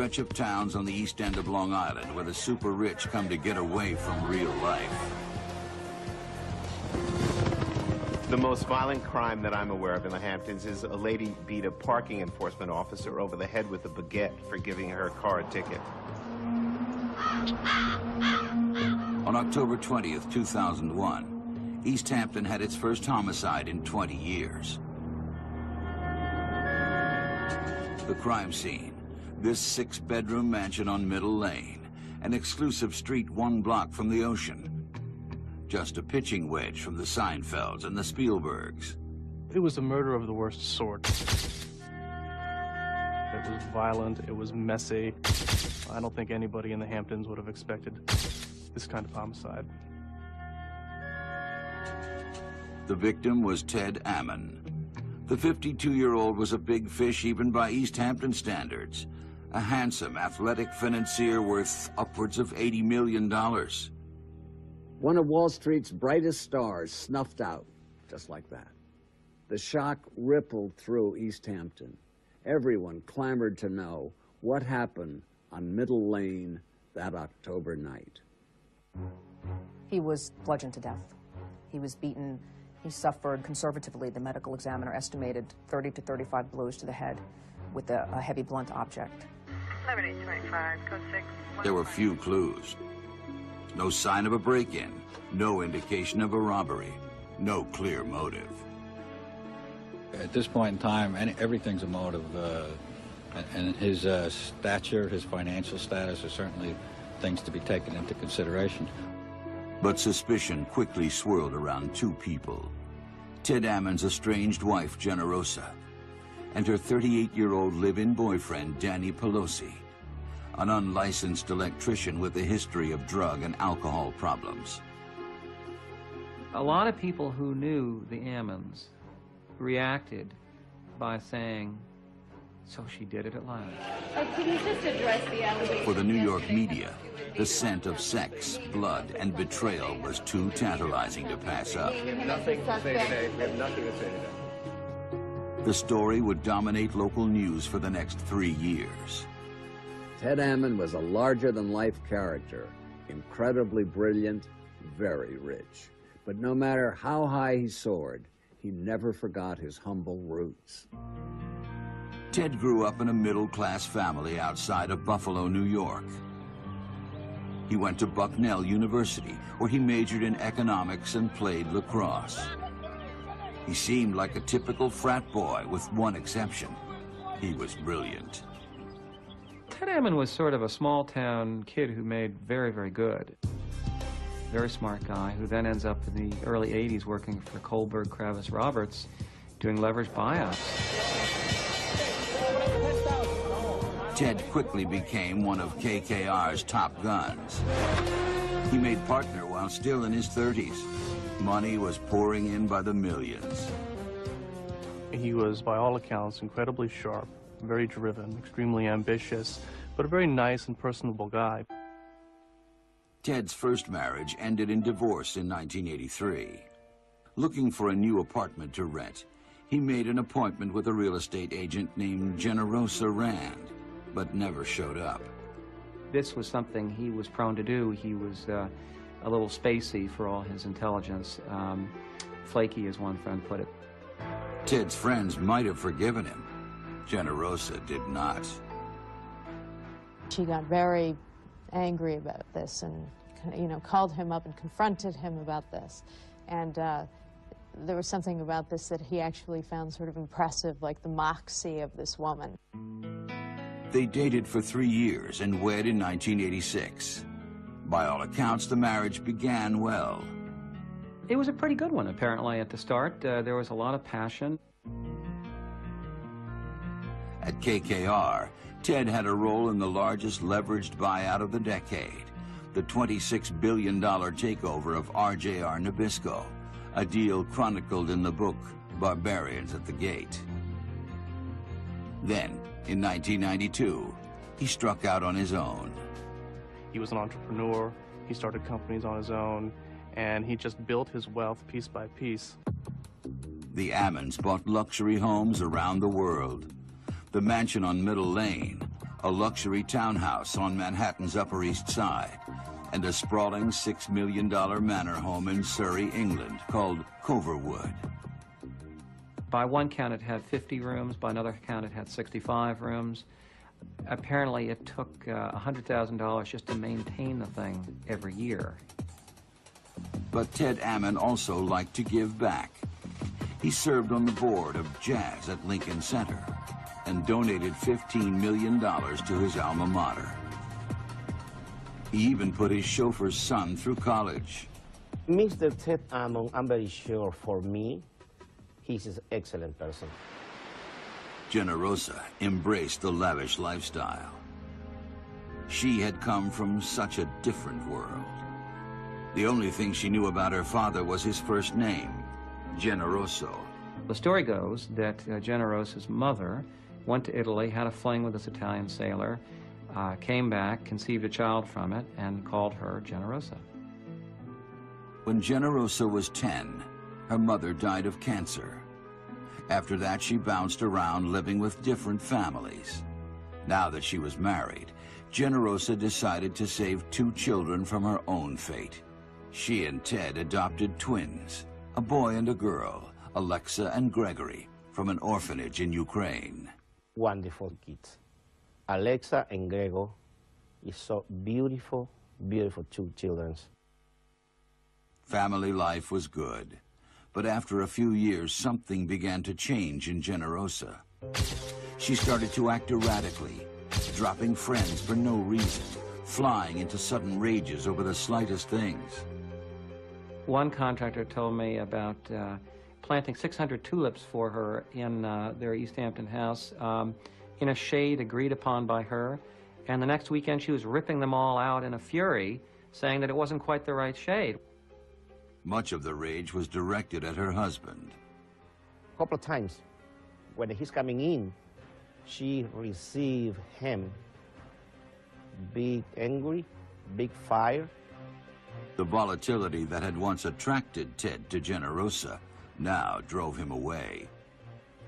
stretch of towns on the east end of Long Island where the super rich come to get away from real life. The most violent crime that I'm aware of in the Hamptons is a lady beat a parking enforcement officer over the head with a baguette for giving her car a ticket. On October 20th, 2001, East Hampton had its first homicide in 20 years. The crime scene, this 6-bedroom mansion on Middle Lane, an exclusive street 1 block from the ocean. Just a pitching wedge from the Seinfelds and the Spielbergs. It was a murder of the worst sort. It was violent, it was messy. I don't think anybody in the Hamptons would have expected this kind of homicide. The victim was Ted Ammon. The 52-year-old was a big fish even by East Hampton standards. A handsome, athletic financier worth upwards of $80 million. One of Wall Street's brightest stars snuffed out, just like that. The shock rippled through East Hampton. Everyone clamored to know what happened on Middle Lane that October night. He was bludgeoned to death. He was beaten. He suffered, conservatively, the medical examiner estimated 30 to 35 blows to the head with a heavy blunt object. 7825, code 6. There were few clues. No sign of a break-in, no indication of a robbery, no clear motive. At this point in time, everything's a motive, and his stature, his financial status are certainly things to be taken into consideration. But suspicion quickly swirled around 2 people. Ted Ammon's estranged wife, Generosa, and her 38-year-old live-in boyfriend, Danny Pelosi, an unlicensed electrician with a history of drug and alcohol problems. A lot of people who knew the Ammons reacted by saying, "So she did it at last." Can you just address the allegation? For the New York media, the scent of sex, blood, and betrayal was too tantalizing to pass up. We have nothing to say today. We have nothing to say today. The story would dominate local news for the next 3 years. Ted Ammon was a larger-than-life character, incredibly brilliant, very rich. But no matter how high he soared, he never forgot his humble roots. Ted grew up in a middle-class family outside of Buffalo, New York. He went to Bucknell University, where he majored in economics and played lacrosse. He seemed like a typical frat boy, with one exception. He was brilliant. Ted Ammon was sort of a small-town kid who made very, very good. Very smart guy who then ends up in the early 80s working for Kohlberg Kravis Roberts doing leveraged buyouts. Ted quickly became one of KKR's top guns. He made partner while still in his 30s. Money was pouring in by the millions. He was, by all accounts, incredibly sharp, very driven, extremely ambitious, but a very nice and personable guy. Ted's first marriage ended in divorce in 1983. Looking for a new apartment to rent, he made an appointment with a real estate agent named Generosa Rand, but never showed up. This was something he was prone to do. He was a little spacey for all his intelligence. Flaky, as one friend put it. Ted's friends might have forgiven him. Generosa did not. She got very angry about this and, called him up and confronted him about this. And there was something about this that he actually found sort of impressive, like the moxie of this woman. They dated for 3 years and wed in 1986. By all accounts, the marriage began well. It was a pretty good one, apparently, at the start. There was a lot of passion. At KKR, Ted had a role in the largest leveraged buyout of the decade, the $26 billion takeover of RJR Nabisco, a deal chronicled in the book Barbarians at the Gate. Then, in 1992, he struck out on his own. He was an entrepreneur, he started companies on his own, and he just built his wealth piece by piece. The Ammons bought luxury homes around the world. The mansion on Middle Lane, a luxury townhouse on Manhattan's Upper East Side, and a sprawling $6 million manor home in Surrey, England, called Coverwood. By one count, it had 50 rooms. By another count, it had 65 rooms. Apparently, it took $100,000 just to maintain the thing every year. But Ted Ammon also liked to give back. He served on the board of jazz at Lincoln Center and donated $15 million to his alma mater. He even put his chauffeur's son through college. Mr. Ted Ammon, I'm very sure for me, he's an excellent person. Generosa embraced the lavish lifestyle. She had come from such a different world. The only thing she knew about her father was his first name, Generoso. The story goes that Generosa's mother went to Italy, had a fling with this Italian sailor, came back, conceived a child from it, and called her Generosa. When Generosa was 10, her mother died of cancer. After that, she bounced around living with different families. Now that she was married, Generosa decided to save 2 children from her own fate. She and Ted adopted twins, a boy and a girl, Alexa and Gregory, from an orphanage in Ukraine. Wonderful kids. Alexa and Grego is so beautiful, beautiful 2 children. Family life was good, but after a few years, something began to change in Generosa. She started to act erratically, dropping friends for no reason, flying into sudden rages over the slightest things. One contractor told me about planting 600 tulips for her in their East Hampton house in a shade agreed upon by her, and the next weekend she was ripping them all out in a fury, saying that it wasn't quite the right shade. Much of the rage was directed at her husband. A couple of times, when he's coming in, she received him big angry, big fire. The volatility that had once attracted Ted to Generosa now drove him away.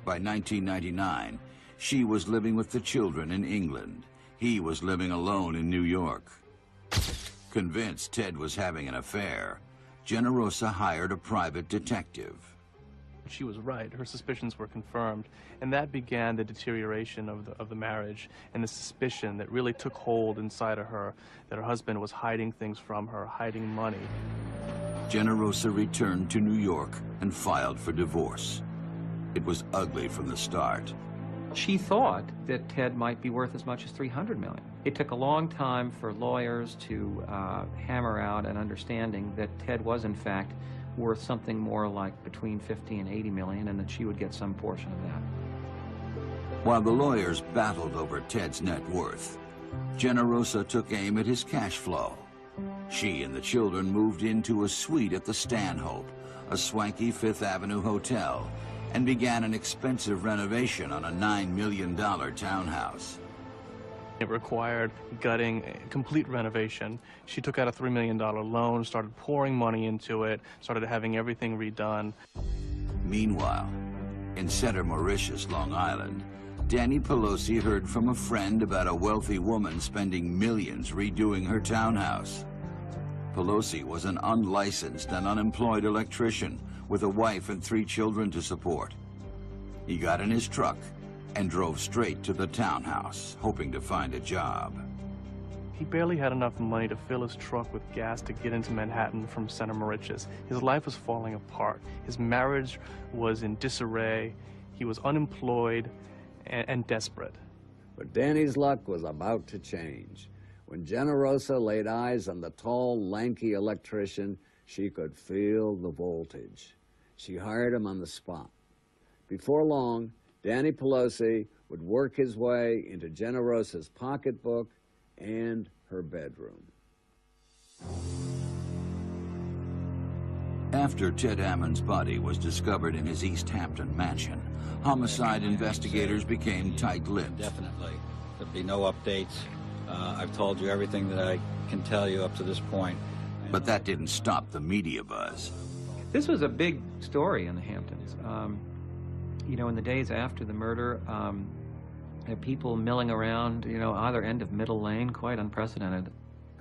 By 1999, she was living with the children in England. He was living alone in New York. Convinced Ted was having an affair, Generosa hired a private detective. She was right. Her suspicions were confirmed, and that began the deterioration of the marriage and the suspicion that really took hold inside of her, that her husband was hiding things from her, hiding money. Generosa returned to New York and filed for divorce. It was ugly from the start. She thought that Ted might be worth as much as $300 million. It took a long time for lawyers to hammer out an understanding that Ted was, in fact, worth something more like between 50 and 80 million, and that she would get some portion of that. While the lawyers battled over Ted's net worth, Generosa took aim at his cash flow. She and the children moved into a suite at the Stanhope, a swanky Fifth Avenue hotel, and began an expensive renovation on a $9 million townhouse. It required gutting, complete renovation. She took out a $3 million loan, started pouring money into it, started having everything redone. Meanwhile, in Center Mauritius, Long Island, Danny Pelosi heard from a friend about a wealthy woman spending millions redoing her townhouse. Pelosi was an unlicensed and unemployed electrician with a wife and 3 children to support. He got in his truck and drove straight to the townhouse, hoping to find a job. He barely had enough money to fill his truck with gas to get into Manhattan from Center Mauritius. His life was falling apart. His marriage was in disarray. He was unemployed and desperate. But Danny's luck was about to change. When Generosa laid eyes on the tall, lanky electrician, she could feel the voltage. She hired him on the spot. Before long, Danny Pelosi would work his way into Generosa's pocketbook and her bedroom. After Ted Ammon's body was discovered in his East Hampton mansion, homicide investigators became tight-lipped. Definitely. There'll be no updates. I've told you everything that I can tell you up to this point. But that didn't stop the media buzz. This was a big story in the Hamptons. You know, in the days after the murder, There are people milling around, you know, either end of middle lane, quite unprecedented.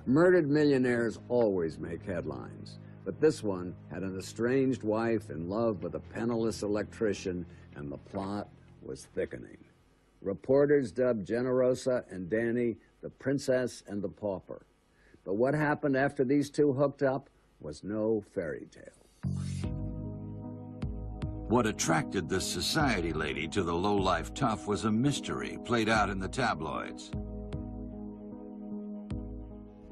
Murdered millionaires always make headlines, but this one had an estranged wife in love with a penniless electrician, and the plot was thickening. Reporters dubbed Generosa and Danny the princess and the pauper. But what happened after these two hooked up was no fairy tale. What attracted this society lady to the low-life tough was a mystery played out in the tabloids.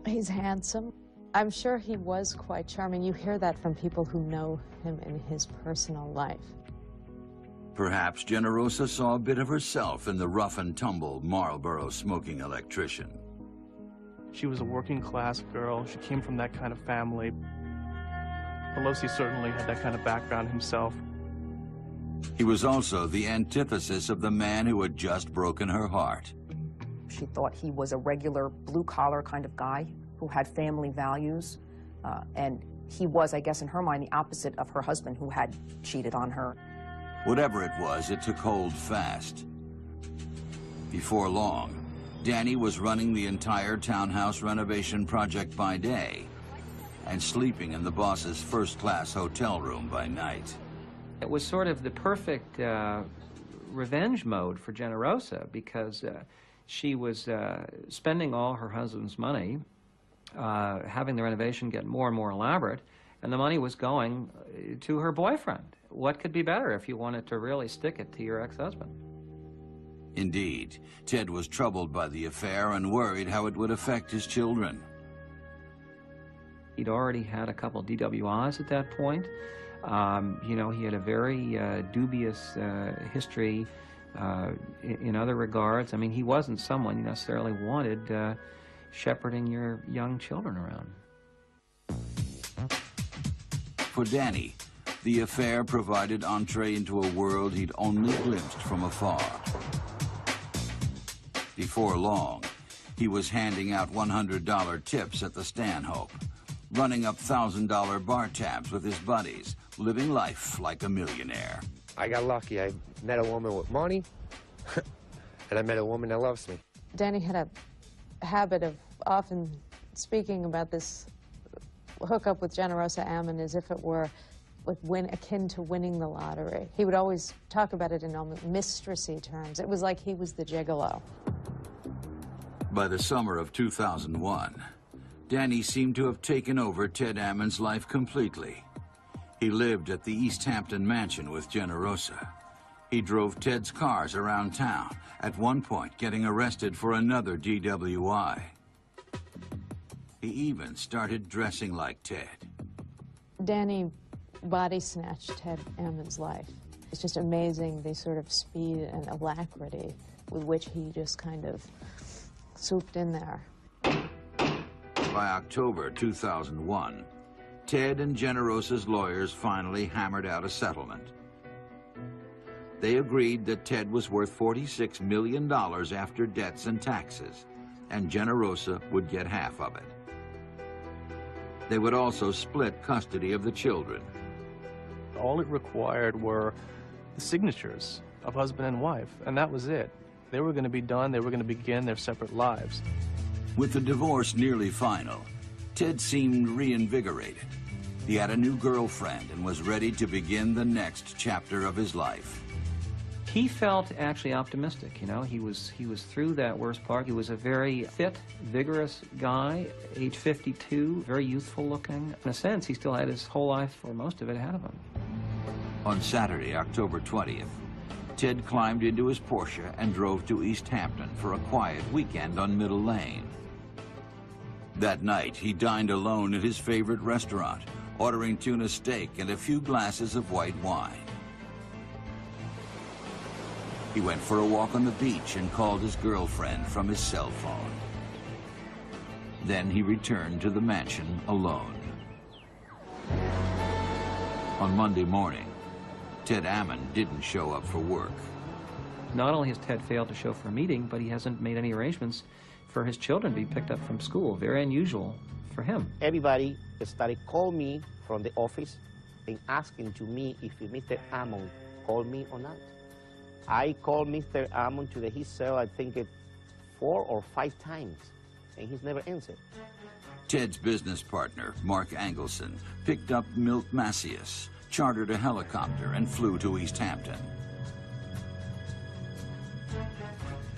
He's handsome. I'm sure he was quite charming. You hear that from people who know him in his personal life. Perhaps Generosa saw a bit of herself in the rough-and-tumble Marlboro-smoking electrician. She was a working-class girl. She came from that kind of family. Pelosi certainly had that kind of background himself. He was also the antithesis of the man who had just broken her heart. She thought he was a regular blue-collar kind of guy who had family values, and he was, I guess, in her mind, the opposite of her husband who had cheated on her. Whatever it was, it took hold fast. Before long, Danny was running the entire townhouse renovation project by day and sleeping in the boss's first-class hotel room by night. It was sort of the perfect revenge mode for Generosa, because she was spending all her husband's money, having the renovation get more and more elaborate, and the money was going to her boyfriend. What could be better if you wanted to really stick it to your ex-husband? Indeed, Ted was troubled by the affair and worried how it would affect his children. He'd already had a couple DWIs at that point. You know, he had a very dubious history in other regards. I mean, he wasn't someone you necessarily wanted shepherding your young children around. For Danny, the affair provided entree into a world he'd only glimpsed from afar. Before long, he was handing out $100 tips at the Stanhope, running up $1,000 bar tabs with his buddies, living life like a millionaire. I got lucky. I met a woman with money, and I met a woman that loves me. Danny had a habit of often speaking about this hookup with Generosa Ammon as if it were like akin to winning the lottery. He would always talk about it in almost mistressy terms. It was like he was the gigolo. By the summer of 2001, Danny seemed to have taken over Ted Ammon's life completely. He lived at the East Hampton mansion with Generosa. He drove Ted's cars around town, at one point getting arrested for another DWI. He even started dressing like Ted. Danny body snatched Ted Ammon's life. It's just amazing the sort of speed and alacrity with which he just kind of swooped in there. By October 2001, Ted and Generosa's lawyers finally hammered out a settlement. They agreed that Ted was worth $46 million after debts and taxes, and Generosa would get half of it. They would also split custody of the children. All it required were the signatures of husband and wife, and that was it. They were going to be done. They were going to begin their separate lives. With the divorce nearly final, Ted seemed reinvigorated. He had a new girlfriend and was ready to begin the next chapter of his life. He felt actually optimistic, you know. He was through that worst part. He was a very fit, vigorous guy, age 52, very youthful looking. In a sense, he still had his whole life, or most of it, ahead of him. On Saturday, October 20th, Ted climbed into his Porsche and drove to East Hampton for a quiet weekend on Middle Lane. That night, he dined alone at his favorite restaurant, ordering tuna steak and a few glasses of white wine. He went for a walk on the beach and called his girlfriend from his cell phone. Then he returned to the mansion alone. On Monday morning, Ted Ammon didn't show up for work. Not only has Ted failed to show for a meeting, but he hasn't made any arrangements for his children to be picked up from school. Very unusual for him. Everybody started calling me from the office and asking to me if Mr. Ammon called me or not. I called Mr. Ammon to his cell, I think 4 or 5 times, and he's never answered. Ted's business partner, Mark Angelson, picked up Milt Macias, chartered a helicopter, and flew to East Hampton.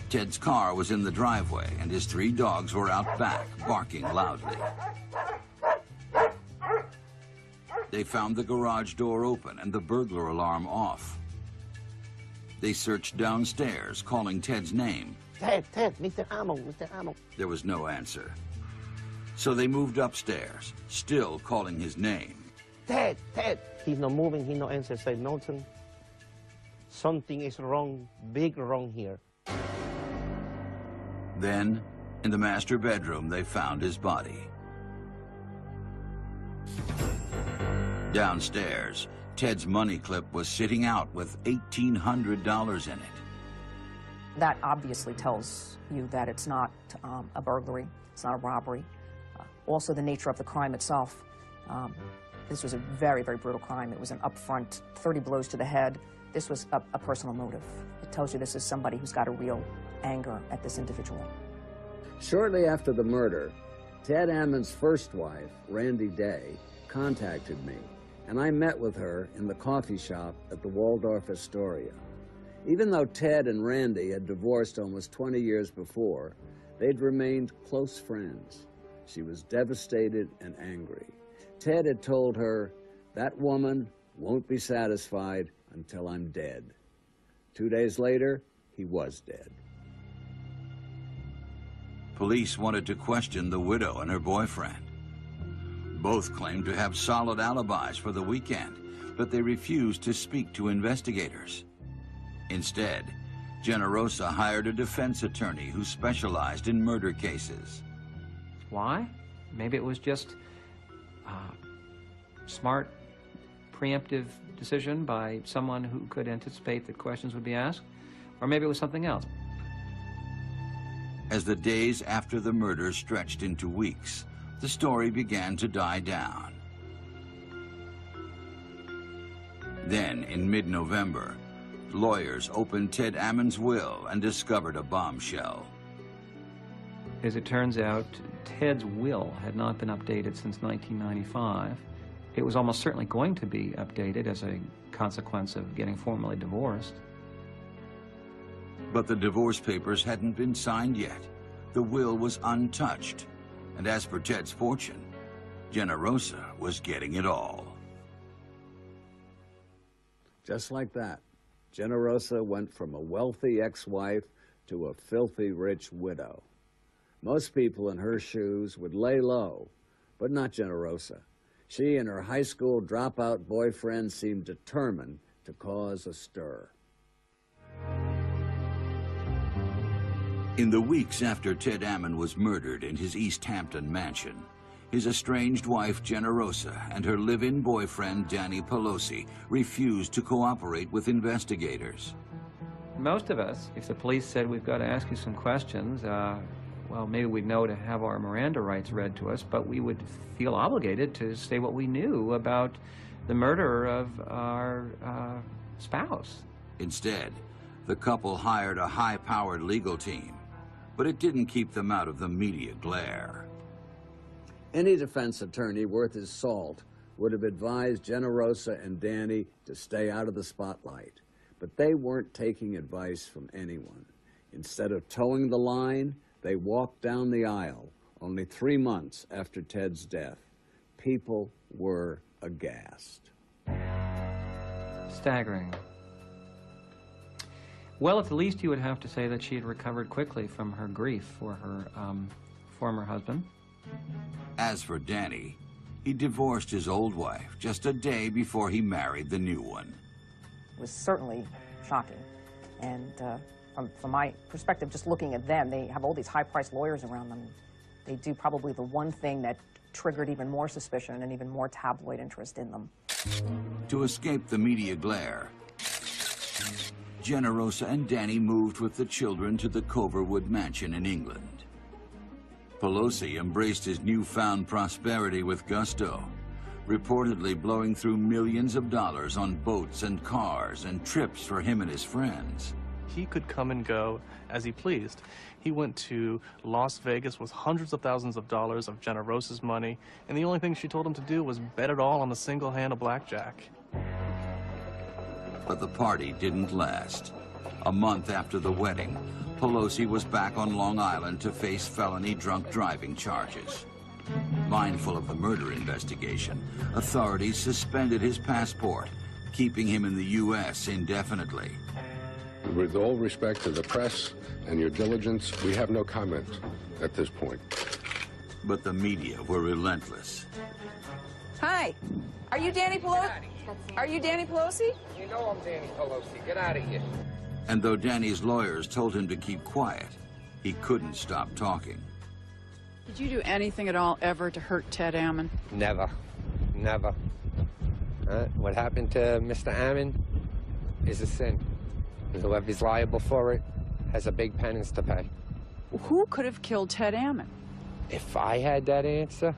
Ted's car was in the driveway, and his 3 dogs were out back, barking loudly. They found the garage door open and the burglar alarm off. They searched downstairs, calling Ted's name. Ted, Mr. Ammon, Mr. Ammon. There was no answer. So they moved upstairs, still calling his name. Ted. He's not moving, he's not answering. Say, Milton, something is wrong, big wrong here. Then, in the master bedroom, they found his body. Downstairs, Ted's money clip was sitting out with $1,800 in it. That obviously tells you that it's not a burglary, it's not a robbery. Also, the nature of the crime itself. This was a very, very brutal crime. It was an upfront 30 blows to the head. This was a personal motive. It tells you this is somebody who's got a real anger at this individual. Shortly after the murder, Ted Ammon's first wife, Randy Day, contacted me, and I met with her in the coffee shop at the Waldorf Astoria. Even though Ted and Randy had divorced almost 20 years before, they'd remained close friends. She was devastated and angry. Ted had told her, "That woman won't be satisfied until I'm dead." 2 days later, he was dead. Police wanted to question the widow and her boyfriend. Both claimed to have solid alibis for the weekend, but they refused to speak to investigators. Instead, Generosa hired a defense attorney who specialized in murder cases. Why? Maybe it was just a smart, preemptive decision by someone who could anticipate that questions would be asked, or maybe it was something else. As the days after the murder stretched into weeks, the story began to die down. Then, in mid-November, lawyers opened Ted Ammon's will and discovered a bombshell. As it turns out, Ted's will had not been updated since 1995. It was almost certainly going to be updated as a consequence of getting formally divorced. But the divorce papers hadn't been signed yet. The will was untouched. And as for Ted's fortune, Generosa was getting it all. Just like that, Generosa went from a wealthy ex-wife to a filthy rich widow. Most people in her shoes would lay low, but not Generosa. She and her high school dropout boyfriend seemed determined to cause a stir. In the weeks after Ted Ammon was murdered in his East Hampton mansion, his estranged wife Generosa and her live-in boyfriend Danny Pelosi refused to cooperate with investigators. Most of us, if the police said, "We've got to ask you some questions," well, maybe we'd know to have our Miranda rights read to us, but we would feel obligated to say what we knew about the murder of our spouse. Instead, the couple hired a high-powered legal team, but it didn't keep them out of the media glare. Any defense attorney worth his salt would have advised Generosa and Danny to stay out of the spotlight, but they weren't taking advice from anyone. Instead of towing the line, they walked down the aisle only 3 months after Ted's death. People were aghast. Staggering. Well, at the least you would have to say that she had recovered quickly from her grief for her former husband. As for Danny, he divorced his old wife just a day before he married the new one. It was certainly shocking. And from my perspective, just looking at them, they have all these high-priced lawyers around them. They do probably the one thing that triggered even more suspicion and even more tabloid interest in them. To escape the media glare, Generosa and Danny moved with the children to the Coverwood mansion in England. Pelosi embraced his newfound prosperity with gusto. reportedly blowing through millions of dollars on boats and cars and trips for him and his friends. He could come and go as he pleased. He went to Las Vegas with hundreds of thousands of dollars of Generosa's money, and the only thing she told him to do was bet it all on a single hand of blackjack. But the party didn't last. A month after the wedding, Pelosi was back on Long Island to face felony drunk driving charges. Mindful of the murder investigation, authorities suspended his passport, keeping him in the U.S. indefinitely. With all respect to the press and your diligence, we have no comment at this point. But the media were relentless. Hi, are you Danny Pelosi? Are you Danny Pelosi? You know I'm Danny Pelosi. Get out of here. And though Danny's lawyers told him to keep quiet, he couldn't stop talking. Did you do anything at all ever to hurt Ted Ammon? Never. Never. What happened to Mr. Ammon is a sin. And whoever's liable for it has a big penance to pay. Who could have killed Ted Ammon? If I had that answer,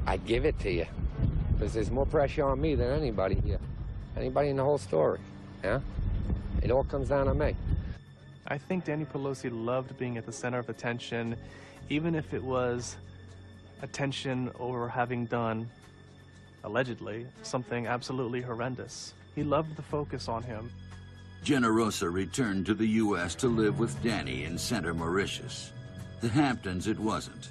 I'd give it to you. Because there's more pressure on me than anybody here. Anybody in the whole story, yeah? It all comes down to me. I think Danny Pelosi loved being at the center of attention, even if it was attention over having done, allegedly, something absolutely horrendous. He loved the focus on him. Generosa returned to the U.S. to live with Danny in Center Mauritius. The Hamptons it wasn't.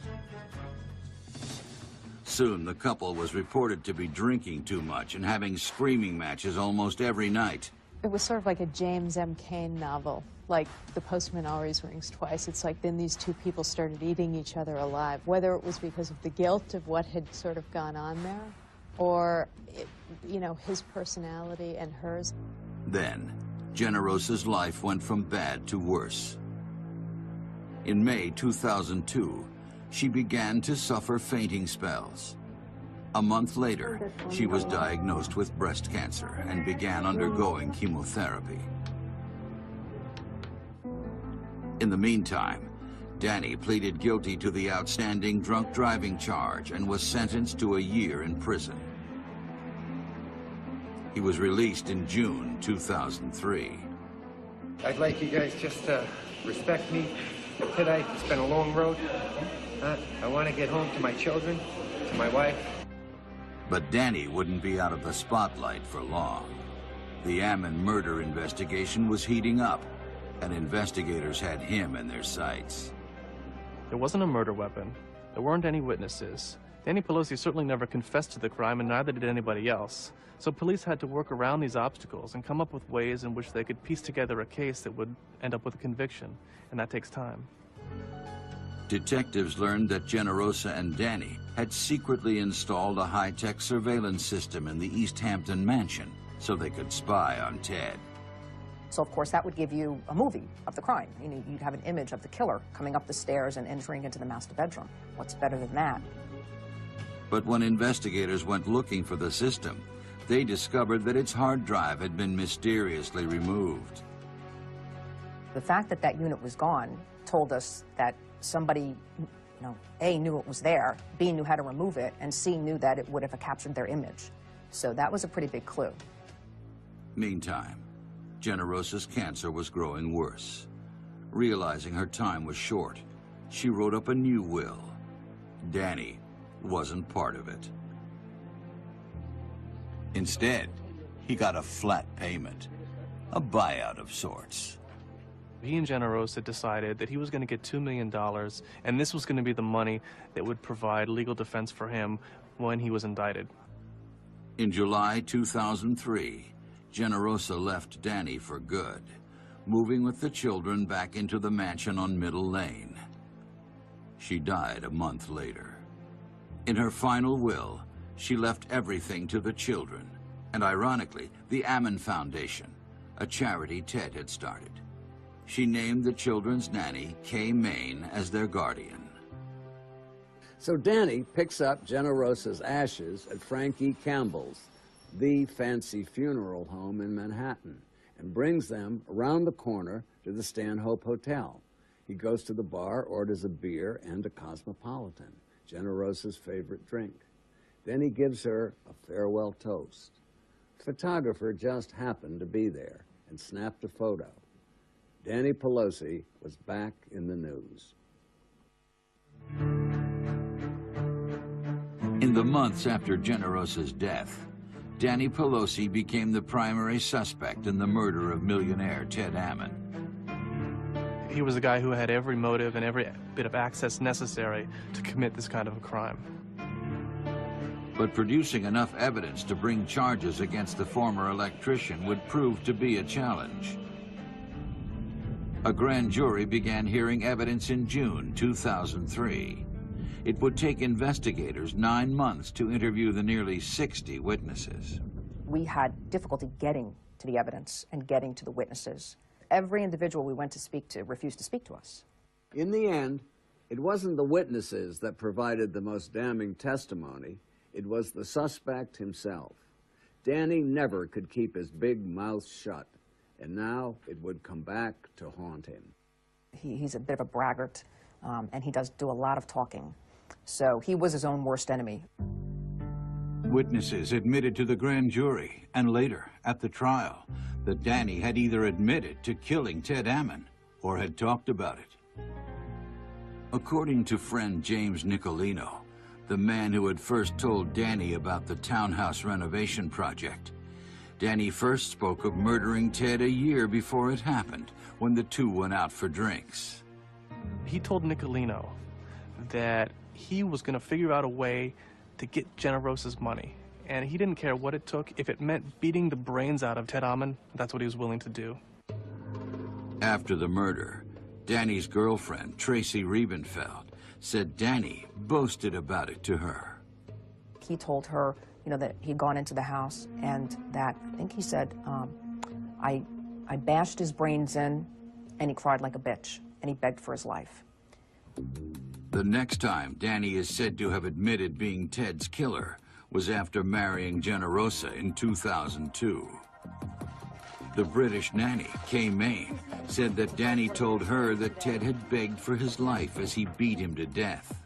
Soon, the couple was reported to be drinking too much and having screaming matches almost every night. It was sort of like a James M. Cain novel, like The Postman Always Rings Twice. It's like then these two people started eating each other alive, whether it was because of the guilt of what had sort of gone on there, or, you know, his personality and hers. Then, Generosa's life went from bad to worse. In May 2002, she began to suffer fainting spells. A month later, she was diagnosed with breast cancer and began undergoing chemotherapy. In the meantime, Danny pleaded guilty to the outstanding drunk driving charge and was sentenced to a year in prison. He was released in June 2003. I'd like you guys just to respect me today. It's been a long road. I want to get home to my children, to my wife. But Danny wouldn't be out of the spotlight for long. The Ammon murder investigation was heating up, and investigators had him in their sights. There wasn't a murder weapon. There weren't any witnesses. Danny Pelosi certainly never confessed to the crime, and neither did anybody else. So police had to work around these obstacles and come up with ways in which they could piece together a case that would end up with a conviction, and that takes time. Detectives learned that Generosa and Danny had secretly installed a high-tech surveillance system in the East Hampton mansion so they could spy on Ted. So, of course, that would give you a movie of the crime. You know, you'd have an image of the killer coming up the stairs and entering into the master bedroom. What's better than that? But when investigators went looking for the system, they discovered that its hard drive had been mysteriously removed. The fact that that unit was gone told us that somebody, you know, A, knew it was there, B, knew how to remove it, and C, knew that it would have captured their image. So that was a pretty big clue. Meantime, Generosa's cancer was growing worse. Realizing her time was short, she wrote up a new will. Danny wasn't part of it. Instead, he got a flat payment, a buyout of sorts. He and Generosa decided that he was going to get $2 million, and this was going to be the money that would provide legal defense for him when he was indicted. In July 2003, Generosa left Danny for good, moving with the children back into the mansion on Middle Lane. She died a month later. In her final will, she left everything to the children, and ironically, the Ammon Foundation, a charity Ted had started. She named the children's nanny, Kay Main, as their guardian. So Danny picks up Generosa's ashes at Frank E. Campbell's, the fancy funeral home in Manhattan, and brings them around the corner to the Stanhope Hotel. He goes to the bar, orders a beer and a Cosmopolitan, Generosa's favorite drink. Then he gives her a farewell toast. The photographer just happened to be there and snapped a photo. Danny Pelosi was back in the news. In the months after Generosa's death, Danny Pelosi became the primary suspect in the murder of millionaire Ted Ammon. He was a guy who had every motive and every bit of access necessary to commit this kind of a crime. But producing enough evidence to bring charges against the former electrician would prove to be a challenge. A grand jury began hearing evidence in June 2003. It would take investigators 9 months to interview the nearly 60 witnesses. We had difficulty getting to the evidence and getting to the witnesses. Every individual we went to speak to refused to speak to us. In the end, it wasn't the witnesses that provided the most damning testimony. It was the suspect himself. Danny never could keep his big mouth shut, and now it would come back to haunt him. He's a bit of a braggart, and he does do a lot of talking. So he was his own worst enemy. Witnesses admitted to the grand jury and later at the trial that Danny had either admitted to killing Ted Ammon or had talked about it. According to friend James Nicolino, the man who had first told Danny about the townhouse renovation project, Danny first spoke of murdering Ted a year before it happened, when the two went out for drinks. He told Nicolino that he was going to figure out a way to get Generosa's money. And he didn't care what it took. If it meant beating the brains out of Ted Ammon, that's what he was willing to do. After the murder, Danny's girlfriend, Tracy Riebenfeld, said Danny boasted about it to her. He told her, that he'd gone into the house and that, I think he said, I bashed his brains in and he cried like a bitch and he begged for his life. The next time Danny is said to have admitted being Ted's killer was after marrying Generosa in 2002. The British nanny, Kay Main, said that Danny told her that Ted had begged for his life as he beat him to death.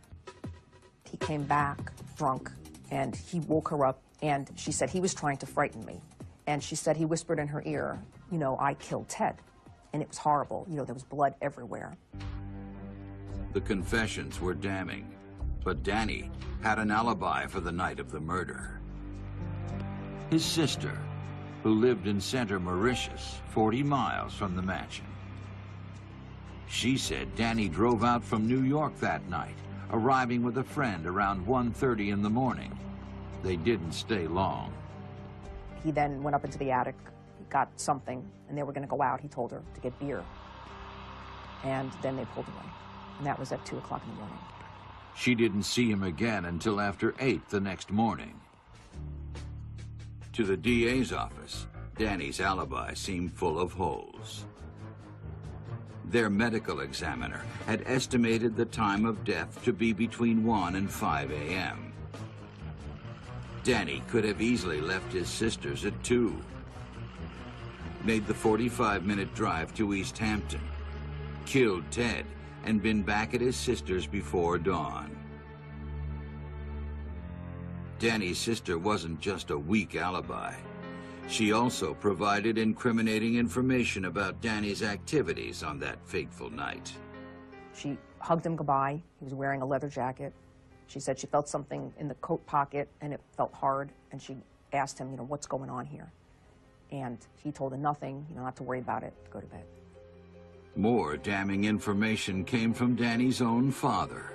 He came back drunk and he woke her up and she said he was trying to frighten me. And she said he whispered in her ear, I killed Ted. And it was horrible. There was blood everywhere. The confessions were damning, but Danny had an alibi for the night of the murder. His sister, who lived in Center, Mauritius, 40 miles from the mansion. She said Danny drove out from New York that night, arriving with a friend around 1:30 in the morning. They didn't stay long. He then went up into the attic, got something, and they were going to go out, he told her, to get beer. And then they pulled away. And that was at 2 o'clock in the morning. She didn't see him again until after 8 the next morning. To the DA's office, Danny's alibi seemed full of holes. Their medical examiner had estimated the time of death to be between 1 and 5 a.m. Danny could have easily left his sisters at 2, made the 45-minute drive to East Hampton, killed Ted, and been back at his sister's before dawn. Danny's sister wasn't just a weak alibi. She also provided incriminating information about Danny's activities on that fateful night. She hugged him goodbye. He was wearing a leather jacket. She said she felt something in the coat pocket and it felt hard, and she asked him, what's going on here? And he told her nothing, not to worry about it, to go to bed. More damning information came from Danny's own father.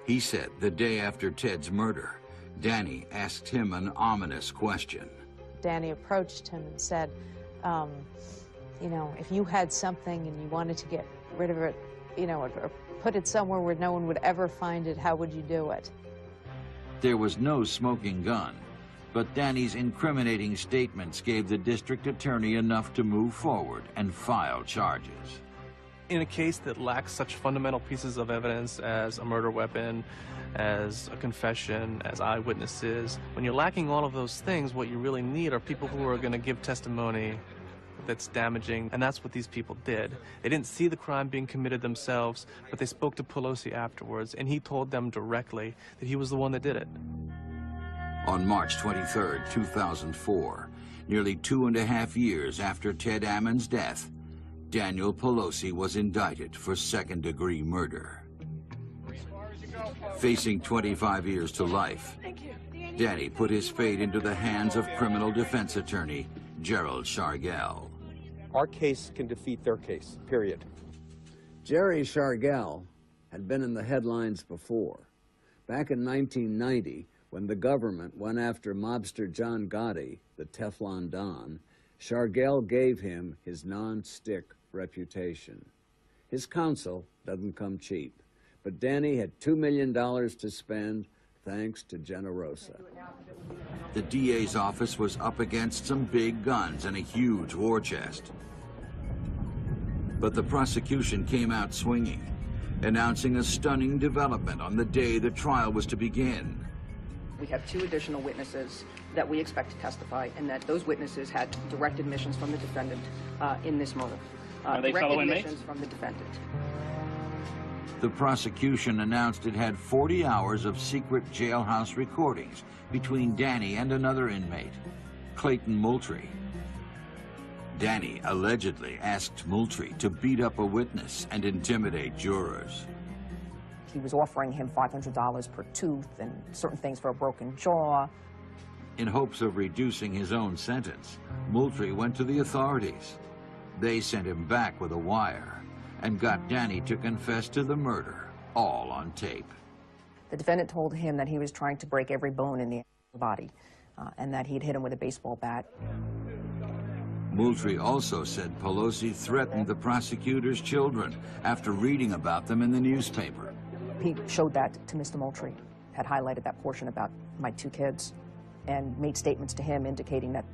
He said the day after Ted's murder, Danny asked him an ominous question. Danny approached him and said, if you had something and you wanted to get rid of it, or put it somewhere where no one would ever find it, how would you do it? There was no smoking gun, but Danny's incriminating statements gave the district attorney enough to move forward and file charges. In a case that lacks such fundamental pieces of evidence as a murder weapon, as a confession, as eyewitnesses, when you're lacking all of those things, what you really need are people who are going to give testimony that's damaging, and that's what these people did. They didn't see the crime being committed themselves, but they spoke to Pelosi afterwards, and he told them directly that he was the one that did it. On March 23, 2004, nearly 2.5 years after Ted Ammon's death, Daniel Pelosi was indicted for second-degree murder. Facing 25 years to life, Danny put his fate into the hands of criminal defense attorney Gerald Shargell. Our case can defeat their case, period. Jerry Shargell had been in the headlines before. Back in 1990, when the government went after mobster John Gotti, the Teflon Don, Shargell gave him his non-stick reputation. His counsel doesn't come cheap, but Danny had $2 million to spend thanks to Generosa. The DA's office was up against some big guns and a huge war chest. But the prosecution came out swinging, announcing a stunning development on the day the trial was to begin. We have 2 additional witnesses that we expect to testify, and that those witnesses had direct admissions from the defendant in this murder. Are they fellow inmates? Direct admissions from the defendant. The prosecution announced it had 40 hours of secret jailhouse recordings between Danny and another inmate, Clayton Moultrie. Danny allegedly asked Moultrie to beat up a witness and intimidate jurors. He was offering him $500 per tooth and certain things for a broken jaw. In hopes of reducing his own sentence, Moultrie went to the authorities. They sent him back with a wire and got Danny to confess to the murder, all on tape. The defendant told him that he was trying to break every bone in the body and that he'd hit him with a baseball bat. Moultrie also said Pelosi threatened the prosecutor's children after reading about them in the newspaper. He showed that to Mr. Moultrie, had highlighted that portion about my 2 kids, and made statements to him indicating that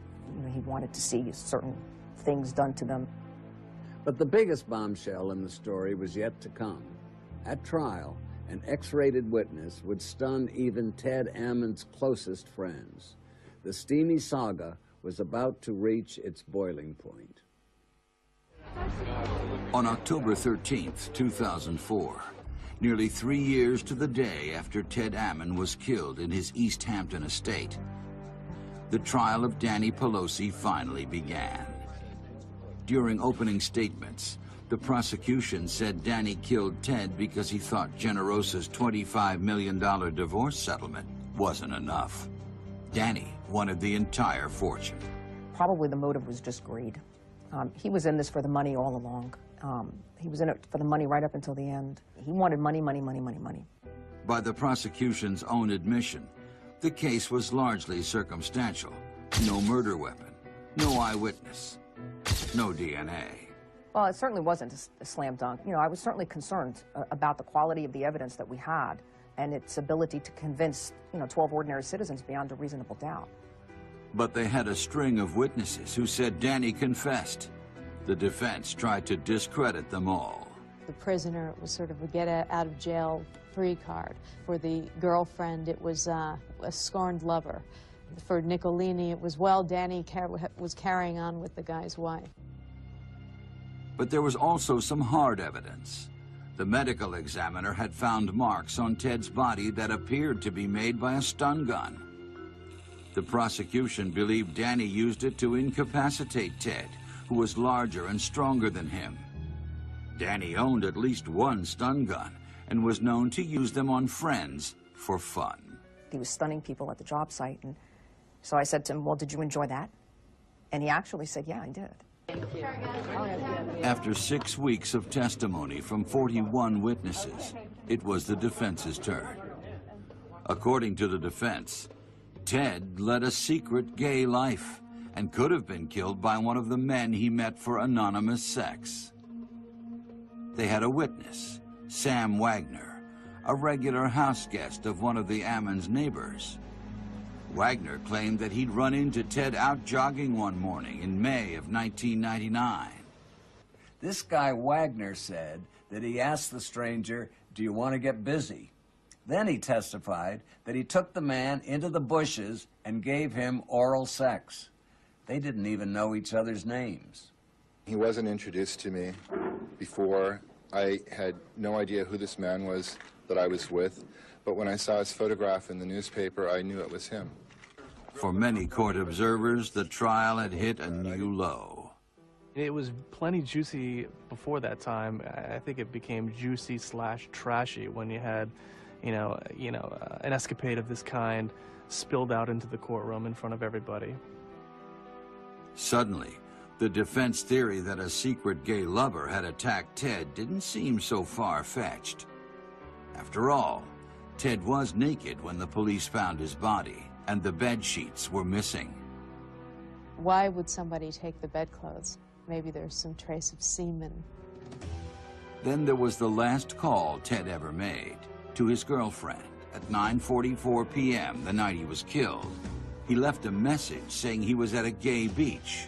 he wanted to see certain things done to them. But the biggest bombshell in the story was yet to come. At trial, an X-rated witness would stun even Ted Ammon's closest friends. The steamy saga was about to reach its boiling point. On October 13th, 2004, nearly 3 years to the day after Ted Ammon was killed in his East Hampton estate, the trial of Danny Pelosi finally began. During opening statements, the prosecution said Danny killed Ted because he thought Generosa's $25 million divorce settlement wasn't enough. Danny wanted the entire fortune. Probably the motive was just greed. He was in this for the money all along. He was in it for the money right up until the end. He wanted money, money, money, money, money. By the prosecution's own admission, the case was largely circumstantial. No murder weapon, no eyewitness, no DNA. Well, it certainly wasn't a slam dunk. I was certainly concerned about the quality of the evidence that we had and its ability to convince, 12 ordinary citizens beyond a reasonable doubt. But they had a string of witnesses who said Danny confessed. The defense tried to discredit them all. The prisoner, it was sort of a get-out-of-jail-free card. For the girlfriend, it was a scorned lover. For Nicolini, it was, well, Danny was carrying on with the guy's wife. But there was also some hard evidence. The medical examiner had found marks on Ted's body that appeared to be made by a stun gun. The prosecution believed Danny used it to incapacitate Ted, who was larger and stronger than him. Danny owned at least one stun gun and was known to use them on friends for fun. He was stunning people at the job site, and so I said to him, well, did you enjoy that? And he actually said, yeah, I did. After 6 weeks of testimony from 41 witnesses, it was the defense's turn. According to the defense, Ted led a secret gay life and could have been killed by one of the men he met for anonymous sex. They had a witness, Sam Wagner, a regular house guest of one of the Ammon's neighbors. Wagner claimed that he'd run into Ted out jogging one morning in May of 1999. This guy Wagner said that he asked the stranger, "Do you want to get busy?" Then he testified that he took the man into the bushes and gave him oral sex. They didn't even know each other's names. He wasn't introduced to me before. I had no idea who this man was that I was with, but when I saw his photograph in the newspaper, I knew it was him. For many court observers, the trial had hit a new low. It was plenty juicy before that time. I think it became juicy / trashy when you had, an escapade of this kind spilled out into the courtroom in front of everybody. Suddenly, the defense theory that a secret gay lover had attacked Ted didn't seem so far-fetched. After all, Ted was naked when the police found his body, and the bed sheets were missing. Why would somebody take the bedclothes? Maybe there's some trace of semen. Then there was the last call Ted ever made to his girlfriend at 9:44 p.m. the night he was killed. He left a message saying he was at a gay beach.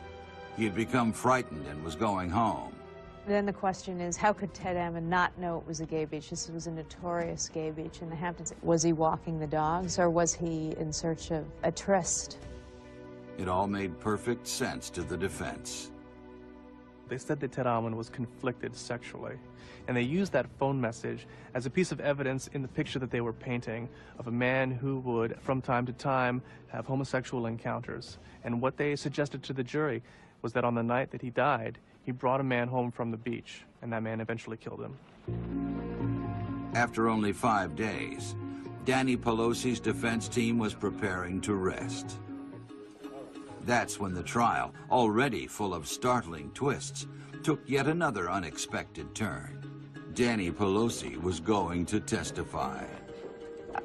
He had become frightened and was going home. Then the question is, how could Ted Ammon not know it was a gay beach? This was a notorious gay beach in the Hamptons. Was he walking the dogs, or was he in search of a tryst? It all made perfect sense to the defense. They said that Ted Ammon was conflicted sexually, and they used that phone message as a piece of evidence in the picture that they were painting of a man who would, from time to time, have homosexual encounters. And what they suggested to the jury was that on the night that he died, he brought a man home from the beach, and that man eventually killed him. After only 5 days, Danny Pelosi's defense team was preparing to rest. That's when the trial, already full of startling twists, took yet another unexpected turn. Danny Pelosi was going to testify.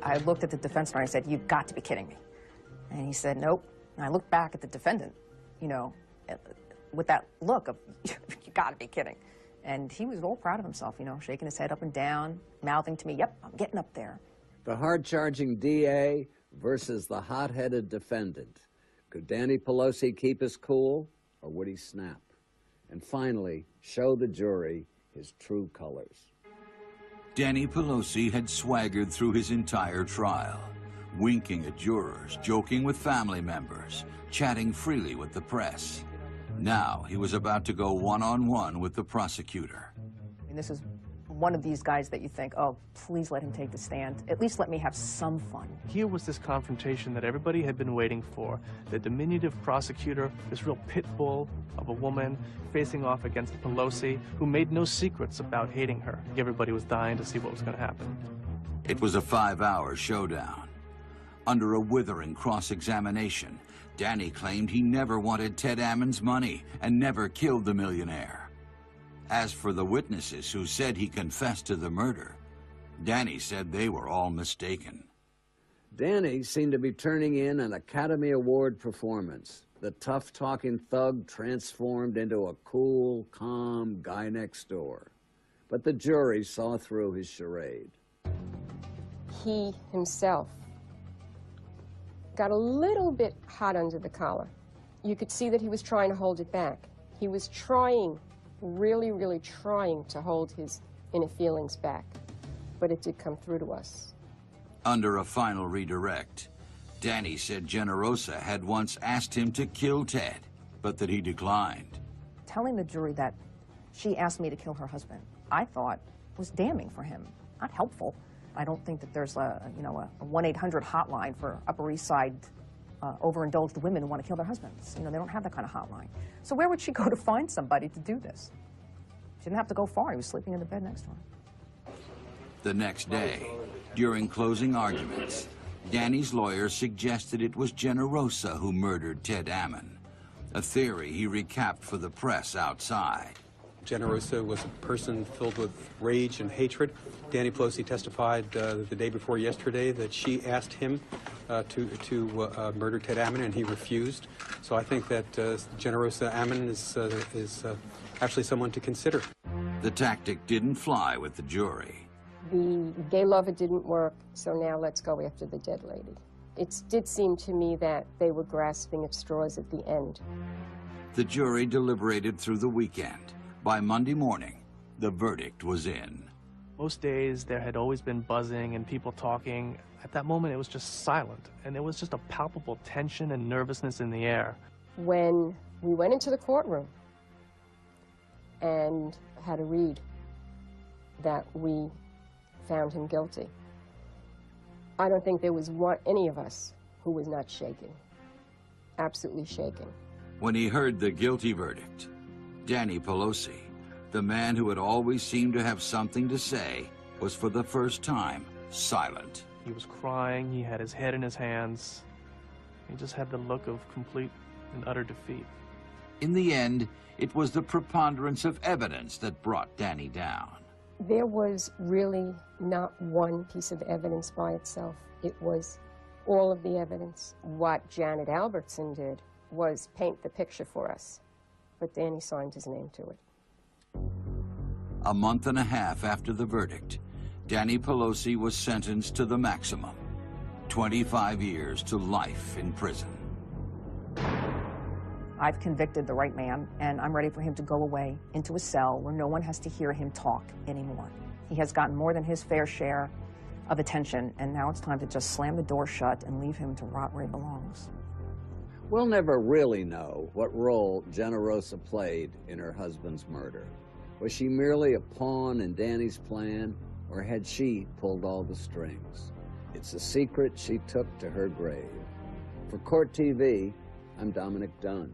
I looked at the defense lawyer and I said, "You've got to be kidding me." And he said, "Nope." And I looked back at the defendant, with that look of, "You got to be kidding." And he was all proud of himself, shaking his head up and down, mouthing to me, "Yep, I'm getting up there." The hard-charging DA versus the hot-headed defendant. Could Danny Pelosi keep his cool, or would he snap? And finally, show the jury his true colors. Danny Pelosi had swaggered through his entire trial, winking at jurors, joking with family members, chatting freely with the press. Now he was about to go one-on-one with the prosecutor. And this is one of these guys that you think, oh, please let him take the stand. At least let me have some fun. Here was this confrontation that everybody had been waiting for. The diminutive prosecutor, this real pit bull of a woman facing off against Pelosi, who made no secrets about hating her. Everybody was dying to see what was going to happen. It was a 5-hour showdown. Under a withering cross-examination, Danny claimed he never wanted Ted Ammon's money and never killed the millionaire. As for the witnesses who said he confessed to the murder, Danny said they were all mistaken. Danny seemed to be turning in an Academy Award performance. The tough-talking thug transformed into a cool, calm guy next door. But the jury saw through his charade. He himself got a little bit hot under the collar. You could see that he was trying to hold it back. He was trying, really, really trying to hold his inner feelings back. But it did come through to us. Under a final redirect, Danny said Generosa had once asked him to kill Ted, but that he declined. Telling the jury that she asked me to kill her husband, I thought was damning for him, not helpful. I don't think that there's a 1-800 hotline for Upper East Side overindulged women who want to kill their husbands. They don't have that kind of hotline. So where would she go to find somebody to do this? She didn't have to go far. He was sleeping in the bed next to her. The next day, during closing arguments, Danny's lawyer suggested it was Generosa who murdered Ted Ammon, a theory he recapped for the press outside. Generosa was a person filled with rage and hatred. Danny Pelosi testified the day before yesterday that she asked him to murder Ted Ammon, and he refused. So I think that Generosa Ammon is actually someone to consider. The tactic didn't fly with the jury. The gay lover didn't work, so now let's go after the dead lady. It did seem to me that they were grasping at straws at the end. The jury deliberated through the weekend. By Monday morning, the verdict was in. Most days there had always been buzzing and people talking. At that moment, it was just silent, and there was just a palpable tension and nervousness in the air. When we went into the courtroom and had to read that we found him guilty, I don't think there was any of us who was not shaken. absolutely shaken. When he heard the guilty verdict, Danny Pelosi, the man who had always seemed to have something to say, was for the first time silent. He was crying, he had his head in his hands. He just had the look of complete and utter defeat. In the end, it was the preponderance of evidence that brought Danny down. There was really not one piece of evidence by itself. It was all of the evidence. What Janet Albertson did was paint the picture for us, but Danny signed his name to it. A month and a half after the verdict, Danny Pelosi was sentenced to the maximum, 25 years to life in prison. I've convicted the right man, and I'm ready for him to go away into a cell where no one has to hear him talk anymore. He has gotten more than his fair share of attention, and now it's time to just slam the door shut and leave him to rot where he belongs. We'll never really know what role Generosa played in her husband's murder. Was she merely a pawn in Danny's plan, or had she pulled all the strings? It's a secret she took to her grave. For Court TV, I'm Dominic Dunn.